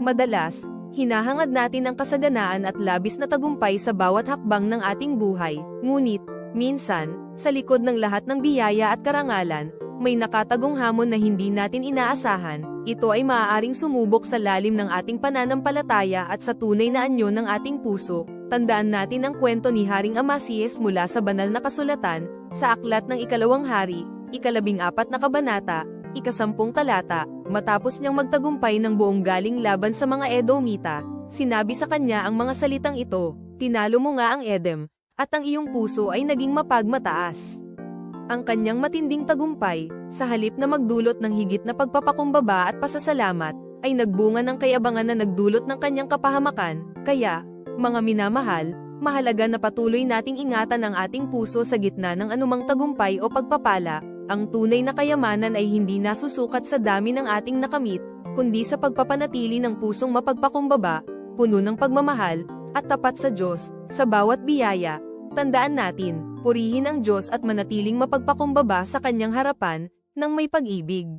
Madalas, hinahangad natin ang kasaganaan at labis na tagumpay sa bawat hakbang ng ating buhay, ngunit, minsan, sa likod ng lahat ng biyaya at karangalan, may nakatagong hamon na hindi natin inaasahan. Ito ay maaaring sumubok sa lalim ng ating pananampalataya at sa tunay na anyo ng ating puso. Tandaan natin ang kwento ni Haring Amasias mula sa banal na kasulatan, sa aklat ng Ikalawang Hari, 14 na kabanata, 10 talata. Matapos niyang magtagumpay ng buong galing laban sa mga Edomita, sinabi sa kanya ang mga salitang ito, "Tinalo mo nga ang Edom, at ang iyong puso ay naging mapagmataas." Ang kanyang matinding tagumpay, sa halip na magdulot ng higit na pagpapakumbaba at pasasalamat, ay nagbunga ng kayabangan na nagdulot ng kanyang kapahamakan. Kaya, mga minamahal, mahalaga na patuloy nating ingatan ang ating puso sa gitna ng anumang tagumpay o pagpapala. Ang tunay na kayamanan ay hindi nasusukat sa dami ng ating nakamit, kundi sa pagpapanatili ng pusong mapagpakumbaba, puno ng pagmamahal, at tapat sa Diyos, sa bawat biyaya. Tandaan natin, purihin ang Diyos at manatiling mapagpakumbaba sa kanyang harapan, ng may pag-ibig.